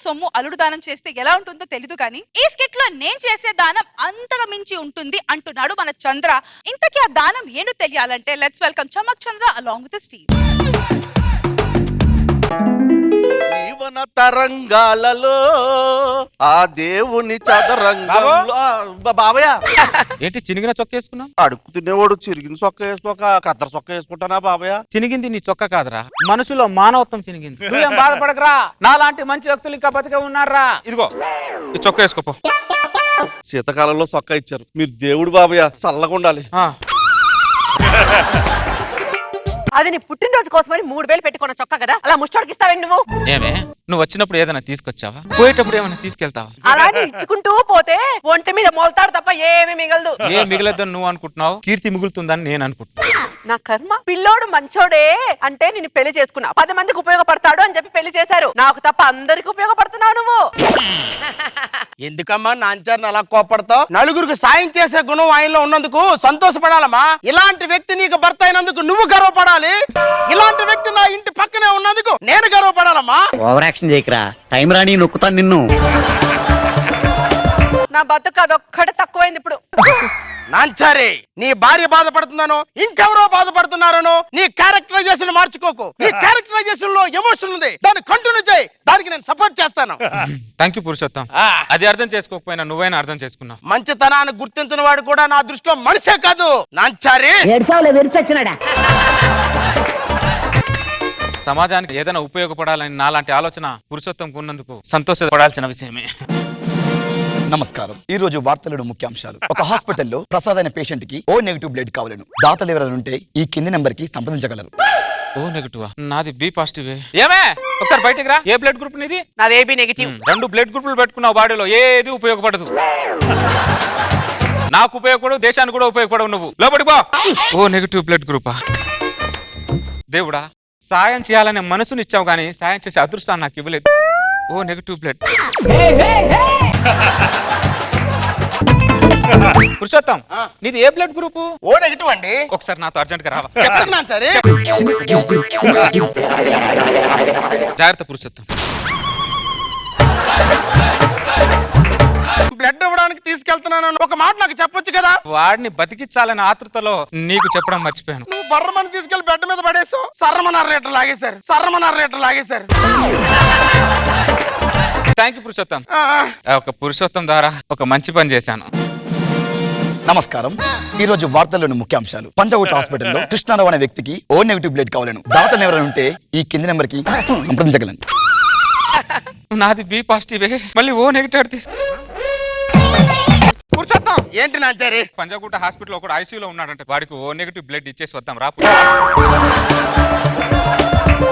సొమ్ము అల్లుడు దానం చేస్తే ఎలా ఉంటుందో తెలీదు కానీ ఈ స్కిట్ లో నేను చేసే దానం అంతగా మించి ఉంటుంది అంటున్నాడు మన చంద్ర. ఇంతకీ ఆ దానం ఏంటో తెలియాలంటే let's welcome Chammak Chandra along with Steve. జీవన తరంగాలలో ఆ దేవుని చదరంగంలో బాబయ్య ఏంటి చినిగిన చొక్క వేసుకున్నావు? అడుగు తినేవాడు చిరిగిన చొక్క వేసుకోక కత్తర చొక్క వేసుకుంటానా బాబయ్య? చినిగింది నీ చొక్క కాదురా, మనసులో మానవత్వం చినిగింది. నువ్వేం బాధపడకరా, నాలాంటి మంచి వ్యక్తులు ఇంకా బతికే ఉన్నారా. ఇదిగో ఈ చొక్క వేసుకోపో. శీతకాలంలో చొక్క ఇచ్చారు, మీరు దేవుడు బాబయ్య, చల్లగా ఉండాలి. అది నీ పుట్టినరోజు కోసమని 3000 పెట్టుకున్న చొక్కా కదా, అలా ముష్టోడికి ఇస్తావేంటి నువ్వు? ఏమే నువ్వు వచ్చినప్పుడు ఏదైనా తీసుకొచ్చావా? పోయేటప్పుడు ఏమైనా తీసుకెళ్తావా? అలాగే ఇచ్చుకుంటూ పోతే ఒంటి మీద మొలతాడు తప్ప ఏమీ మిగలదు. ఏం మిగలద్దని నువ్వు అనుకుంటున్నావు, కీర్తి మిగులుతుందని నేను అనుకుంటున్నా. నా కర్మ, పిల్లోడు మంచోడే అంటే నేను పెళ్లి చేసుకున్నా, 10 మందికి ఉపయోగపడతాడు అని చెప్పి పెళ్లి చేశారు. నాకు తప్ప అందరికి ఉపయోగపడుతున్నావు నువ్వు. ఎందుకమ్మా నాంచారిని అలా కోపడతావు? నలుగురికి సాయం చేసే గుణం ఆయనలో ఉన్నందుకు సంతోషపడాలమ్మా. ఇలాంటి వ్యక్తి నీకు భర్త అయినందుకు నువ్వు గర్వపడాలి. ఇలాంటి వ్యక్తి నా ఇంటి పక్కనే ఉన్నందుకు నేను గర్వపడాలమ్మా. ఓవర్ యాక్షన్ చేయకరా, టైం రాని నొక్కుతాను నిన్ను. నా బతుకు అదొక్కడే తక్కువైంది ఇప్పుడు. నాంచారి, నీ భార్య బాధపడుతున్నాను, ఇంకెవరో బాధపడుతున్నారను నీ క్యారెక్టరైజేషన్ మార్చుకోకు. నీ క్యారెక్టరైజేషన్ లో ఎమోషన్ ఉంది, దాన్ని కంటిన్యూ చేయి. దానికి నేను సపోర్ట్ చేస్తాను. Thank you Purushottam. అది అర్థం చేసుకోకపోయినా నువ్వైనా అర్థం చేసుకున్నావు. మంచితనాన్ని గుర్తించిన వాడు కూడా నా దృష్టిలో మనిషే కాదు. నాంచారి, సమాజానికి ఏదైనా ఉపయోగపడాలని నాలాంటి ఆలోచన పురుషోత్తంకు ఉన్నందుకు సంతోషపడాల్సిన విషయమే. నమస్కారం. ఈ రోజు వార్తలను ముఖ్యాంశాలు. ఒక హాస్పిటల్లో ప్రసాద్ అనే పేషెంట్ కి ఓ నెగిటివ్ బ్లడ్ కావాలను. దాతలు ఎవరైనా ఉంటే ఈ కింది నెంబర్ కి సంప్రదించగలరు. ఓ నెగటివ్, నాది బి పాజిటివ్. ఏమే ఒకసారి బయటకు రా. ఏ బ్లడ్ గ్రూప్ నీది? నాది ఏబీ నెగిటివ్. 2 బ్లడ్ గ్రూపులు పెట్టుకున్నావు, బాడీలో ఏది ఉపయోగపడదు. నాకు ఉపయోగపడవు, దేశానికి కూడా ఉపయోగపడవు. నువ్వు లోపడిపో. O negative blood గ్రూపా? దేవుడా, సాయం చేయాలనే మనసునిచ్చావు కానీ సాయం చేసే అదృష్టాన్ని నాకు ఇవ్వలేదు. O negative blood. పురుషోత్తం, నీది ఏ బ్లడ్ గ్రూపు? ఓ నెగిటివ్ అండి. ఒకసారి నాతో అర్జెంట్ గా రావా? నాంచారి, జాగ్రత్త పురుషోత్తం. బ్లడ్ ఇవ్వడానికి తీసుకెళ్తున్నాను ఒక మాట నాకు చెప్పొచ్చు కదా. వాడిని బతికించాలనే ఆతృతలో నీకు చెప్పడం మర్చిపోయాను. నువ్వు బర్రమని తీసుకెళ్లి బెడ్ మీద పడేసావు. సర్రమన్నారు లీటర్ లాగేశారు. Thank you Purushottam. ఒక పురుషోత్తం ద్వారా ఒక మంచి పని చేశాను. నమస్కారం. ఈ రోజు వార్తల్లోని ముఖ్యాంశాలు. పంజాగుట్ట హాస్పిటల్లో కృష్ణారావు అనే వ్యక్తికి ఓ నెగిటివ్ బ్లడ్ కావాలను. దాతలు ఎవరైనా ఉంటే ఈ కింది నెంబర్ కి సంప్రదించగలను. నాది బి పాజిటివ్, మళ్ళీ ఓ నెగిటివ్. పురుషోత్తం, ఏంటి నాంచారి? పంజాగుట్ట హాస్పిటల్ ఒకడు ఐసీయూలో ఉన్నాడంటే వాడికి ఓ నెగిటివ్ బ్లడ్ ఇచ్చేసి వద్దాం రా.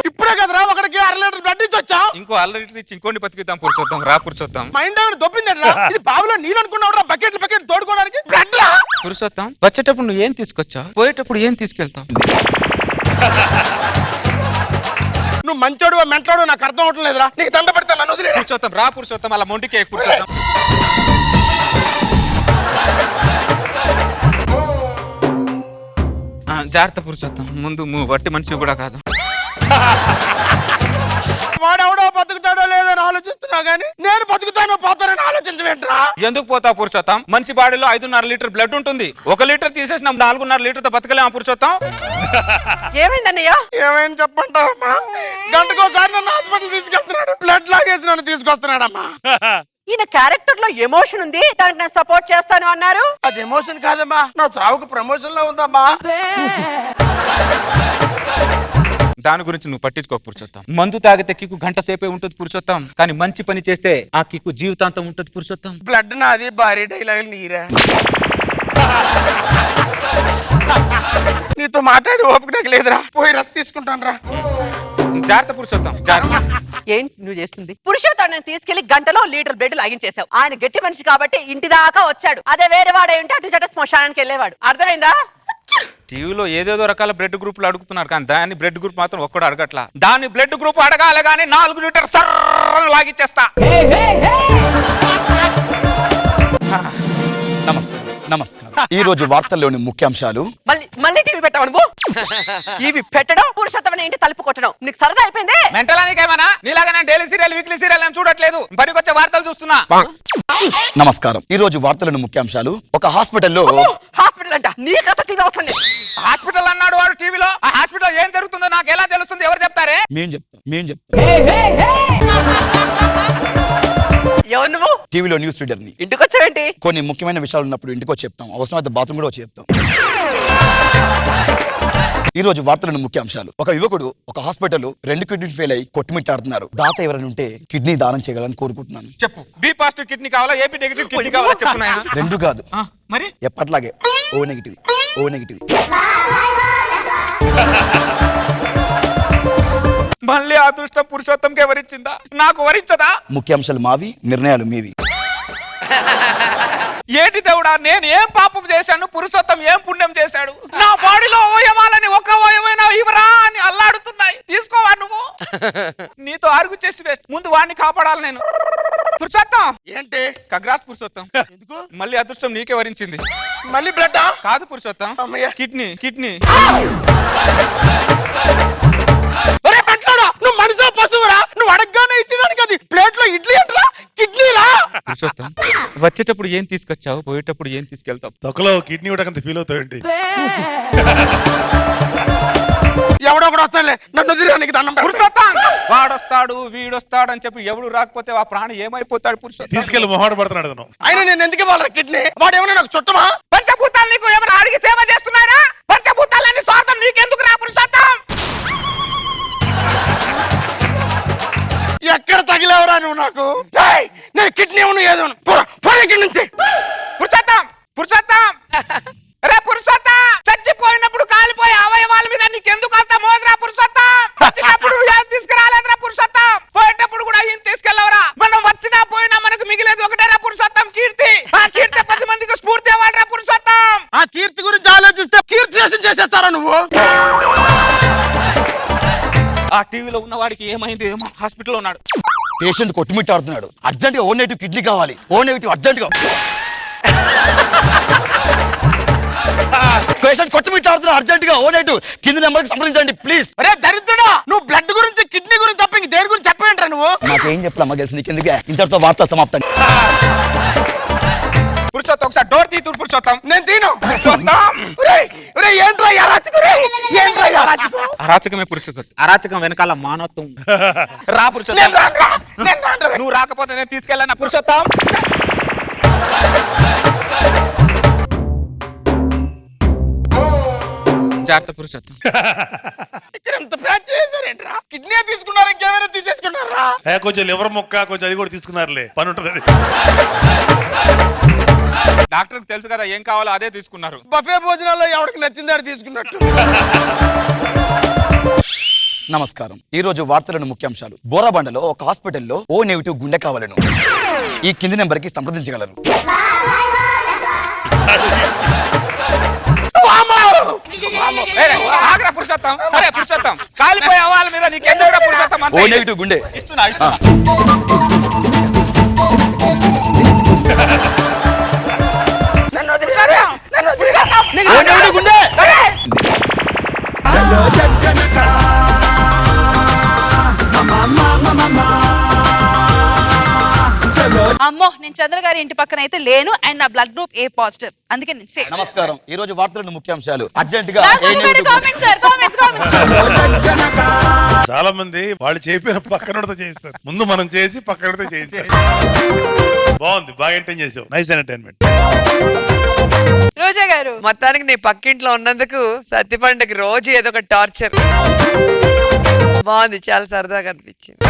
ఇప్పుడే కదరా ఒకడికి 1/2 లీటర్ బ్లడ్ ఇచ్చి వచ్చావు. ఇంకో ఆల్రెడీ ఇచ్చి ఇంకోని బతికిద్దాం పురుషోత్తం. రా పురుషోత్తం. మైండ్ ఏమైనా దొబ్బిందట్రా? ఇది బావిలో నీళ్ళు అనుకున్నావురా, బకెట్లు తోడుకోవడానికి. బ్లడ్ రా. పురుషోత్తం, వచ్చేటప్పుడు నువ్వు ఏం తీసుకొచ్చావు, పోయేటప్పుడు ఏం తీసుకెళ్తావు? నువ్వు మంచోడు మెంటోడు నాకు అర్థం అవటం లేదురా. నీకు దండ పెడతాను, నన్ను వదిలే. పురుషోత్తం రా. పురుషోత్తం అలా మొండికే పురుషోత్తం. జాగ్రత్త పురుషోత్తం, ముందు వట్టి మనిషి కూడా కాదు. వాడెవడో బతుకుతాడో లేదో అని ఆలోచిస్తున్నా గానీ నేను బతుకుతానో పోతానని ఆలోచించవేంట్రా? ఎందుకు పోతావు పురుషోత్తం? మనిషి బాడీలో 5.5 లీటర్ బ్లడ్ ఉంటుంది. 1 లీటర్ తీసేసిన 4.5 లీటర్తో బతకలేమా పురుషోత్తం? ఏమైందన్నయ్యా? ఏమైంది చెప్పంటావమ్మా? గంటకోసారి నన్ను హాస్పిటల్ తీసుకెళ్తున్నాడు, బ్లడ్ లాగేసి నన్ను తీసుకొస్తున్నాడమ్మా. ఈయన క్యారెక్టర్ లో ఎమోషన్ ఉంది, దానికి నేను సపోర్ట్ చేస్తాను అన్నారు. అది ఎమోషన్ కాదమ్మా, నా చావుకు ప్రమోషన్ లో ఉందమ్మా. దాని గురించి నువ్వు పట్టించుకోక పురుషోత్తం. మందు తాగితే కిక్కు గంట సేపే ఉంటుంది పురుషోత్తం, కానీ మంచి పని చేస్తే ఆ కిక్కు జీవితాంతం ఉంటుంది పురుషోత్తం. బ్లడ్ నాది, భారీ డైలాగులు నీరా. నీతో మాట్లాడి ఓపిక నాకు లేదురా, పోయి రస్ తీసుకుంటాను రా. జాగ్రత్త పురుషోత్తం, జాగ్రత్త. ఏంటి నువ్వు చేస్తుంది? పురుషోత్తాన్ని తీసుకెళ్లి గంటలో లీటర్ బ్లడ్ లాగించేశావు. ఆయన గట్టి మనిషి కాబట్టి ఇంటి దాకా వచ్చాడు. అదే వేరే వాడే ఉంటే అటు చట శ్మశానానికి వెళ్ళేవాడు. అర్థమైందా? టీవీలో ఏదేదో రకాల బ్లడ్ గ్రూపులు అడుగుతున్నారు కానీ దాని బ్లడ్ గ్రూప్ మాత్రం ఒక్కడు అడగట్లా. దాని బ్లడ్ గ్రూప్ అడగాలి కానీ 4 లీటర్ సర్ర లాగిచ్చేస్తా. నమస్కారం. నమస్కారం. ఈ రోజు వార్తల్లోని ముఖ్యాంశాలు. మళ్ళీ టీవీ పెట్టావు నువ్వు. టీవీ పెట్టడం, పురుషోత్తమని ఇంటి తలుపు కొట్టడం నీకు సరదా అయిపోయింది. మెంటలానికేమన్నా నీలాగా నేను డైలీ సీరియల్ వీక్లీ సీరియల్ అని చూడట్లేదు, పనికొచ్చే వార్తలు చూస్తున్నా. నమస్కారం. ఈ రోజు వార్తల్లోని ముఖ్యాంశాలు. ఒక హాస్పిటల్లో హాస్పిటల్ అంట, నీకు అసలు టీవీ అవసరం లేదు. హాస్పిటల్ అన్నాడు వాడు టీవీలో. ఆ హాస్పిటల్ ఏం జరుగుతుందో నాకు ఎలా తెలుస్తుంది? ఎవరు చెప్తారే? మేం చెప్తాం. ఎవరు నువ్వు? టీవీలో న్యూస్ రీడర్ ని. ఇంటికి వచ్చావేంటి? కొన్ని ముఖ్యమైన విషయాలు ఉన్నప్పుడు ఇంటికి వచ్చి చెప్తాం, అవసరమైతే బాత్రూమ్ కూడా వచ్చి చెప్తాం. ఈ రోజు వార్తలను ముఖ్యాంశాలు. ఒక యువకుడు ఒక హాస్పిటల్ 2 కిడ్నీ ఫెయిల్ అయి కొట్టుమిట్టాడుతున్నారు. దాత ఎవరైనా ఉంటే కిడ్నీ దానం చేయగలని కోరుకుంటున్నాను. చెప్పు. బి పాజిటివ్ కిడ్నీ కావాలా, ఏబి నెగిటివ్ కిడ్నీ కావాలా? చెప్పున్నాయా? 2 కాదు, మరి ఎప్పట్లాగే ఓ నెగిటివ్. మళ్ళీ అదృష్టం పురుషోత్తంకి ఎవరిచ్చిందా? నాకు వరించదా? ముఖ్యాంశాలు మావి, నిర్ణయాలు మీవి. ఏంటి దేవుడా, నేను ఏం పాపం చేశాను? పురుషోత్తం ఏం పుణ్యం చేశాడు? నా బాడీలో అవయవాలని ఒక్క అవయవైనా ఇవరా అని అల్లాడుతున్నాయి. తీసుకోవా నువ్వు? నీతో ఆర్గు చేసి వేస్ట్. ముందు వాడిని కాపాడాలి నేను. పురుషోత్తం ఏంటి? కగ్రాస్ పురుషోత్తం. ఎందుకు? మళ్ళీ అదృష్టం నీకే వరించింది. మళ్ళీ బ్లడ్? కాదు పురుషోత్తం, అమ్మయ్య. కిడ్నీ. ఒరే మెంటలోడా, నువ్వు మనిషా పశువురా? నువ్వు అడగగానే ఇచ్చడానికి అది ప్లేట్ లో ఇడ్లీ అంటరా? కిడ్నీరా? పురుషోత్తం, వచ్చేటప్పుడు ఏం తీసుకొచ్చావు, పోయేటప్పుడు ఏం తీసుకెళ్తావు? తొక్కలో కిడ్నీ ఉండకంత ఫీల్ అవుతావేంటి? ఎవడో ఒకడు వస్తానులే, నన్ను వదిలేనికి దండం పెడతా. పురుషోత్తం, వాడొస్తాడు వీడొస్తాడు అని చెప్పి ఎవడు రాకపోతే ఆ ప్రాణి ఏమైపోతాడు? పురుషోత్తం, తీసుకెళ్లి మొహాట పడుతున్నాడు అతను. అయినా నేను ఎందుకు ఇవ్వాలరా కిడ్నీ? వాడు ఏమన్నా నాకు చుట్టమా? పంచభూతాలు నీకు ఏమైనా అడిగి సేవ చేస్తున్నారా? పంచభూతాలన్నీ స్వార్థం నీకెందుకు రా పురుషోత్తం? ఎక్కడ తగిలేవరా నువ్వు నాకు? ఏయ్, నేను కిడ్నీ ఉన్నా ఏదో ఇక్కడి నుంచి. పురుషోత్తం రే పురుషోత్తం, చచ్చిపోయినప్పుడు కాలిపోయే అవయవాల మీద నీకెందుకు అంత మోజరా పురుషోత్తం? వచ్చినప్పుడు ఏం తీసుకురాలేదురా పురుషోత్తం, పోయేటప్పుడు కూడా ఏం తీసుకెళ్ళవరా? మనం వచ్చినా పోయినా మనకు మిగిలేదు ఒకటేరా పురుషోత్తం, కీర్తి. ఆ కీర్తి 10 మందికి స్ఫూర్తి ఇవ్వాలిరా పురుషోత్తం. ఆ కీర్తి గురించి ఆలోచిస్తే కీర్తి చేసేస్తారా నువ్వు? ఆ టీవీలో ఉన్న వాడికి ఏమైంది ఏమో, హాస్పిటల్లో ఉన్నాడు. పేషెంట్ కొట్టుమిట్టాడుతున్నాడు. అర్జెంట్ గా ఓ నెగిటివ్ కిడ్నీ కావాలి. ఓ నెగిటివ్ అర్జెంట్ గా. పేషెంట్ కొట్టుమిట్టాడుతున్నాడు. అర్జెంట్ గా ఓ నెగిటివ్ కింది నెంబర్ కి సంప్రదించండి ప్లీజ్. అరే దరిద్రుడా, నువ్వు బ్లడ్ గురించి కిడ్నీ గురించి తప్ప ఇంక దేని గురించి చెప్పేంట్రా నువ్వు? నాకేం చెప్పలమ్మా తెలుసు నీకెందుకే. ఇంతటితో వార్త సమాప్తం. పురుషోత్తం, ఒకసారి డోర్ తీతురు పురుషోత్తం. నేను తీను. పురుషోత్తం, ఏంట్రా ఈ అరాచకం? ఏంట్రా ఈ అరాచకం? అరాచకమే పురుషోత్తం. అరాచకం వెనకాల మానవత్వం. రా పురుషోత్తం. నేను రానురా. నువ్వు రాకపోతే నేను తీసుకెళ్ళాను పురుషోత్తం. జాగ్రత్త పురుషోత్తం. ఇక్కడ ఎంత ప్యాచ్ చేశారేంట్రా? కిడ్నీ తీసుకున్నారు, ఇంకేమైనా తీసేసుకున్నారా? కొంచెం లివర్ మొక్క కొంచెం అది కూడా తీసుకున్నారులే, పని ఉంటుంది. డాక్టర్ తెలుసు కదా ఏం కావాలో అదే తీసుకున్నారు. బఫే భోజనాల్లో ఎవరికి నచ్చింది అది తీసుకున్నట్టు. నమస్కారం. ఈ రోజు వార్తలను ముఖ్యాంశాలు. బోరాబండలో ఒక హాస్పిటల్లో ఓ నెగిటివ్ గుండె కావాలను ఈ కింది నెంబర్ కి సంప్రదించగలరు. ఆగ్రా పురుషోత్తం. అరే పురుషోత్తం, కాలిపోయే అవాల మీద నీకెందుకు పురుషోత్తం? ఓ నెగిటివ్ గుండె ఇస్తున్నా. ఓ నెగిటివ్ గుండె. అమ్మో, నేను చంద్ర గారి ఇంటి పక్కన అయితే లేను అండ్ నా బ్లడ్ గ్రూప్ ఏ పాజిటివ్, అందుకే నేను safe. నమస్కారం. ఈ రోజు వార్తలను ముఖ్యాంశాలు. అర్జెంట్ గా రాజమౌళి గారి comments, sir, comments. చాలా మంది వాళ్ళు చేయిపోయిన పక్కనతో చేయిస్తారు. ముందు మనం చేసి పక్కనతో చేయించాలి. బాగుంది, బాగా ఎంటర్టైన్ చేసావు. Nice entertainment. రోజా గారు, మొత్తానికి నీ పక్కింట్లో ఉన్నందుకు సత్యపండకి రోజు ఏదో ఒక టార్చర్. బాగుంది, చాలా సరదాగా అనిపించింది.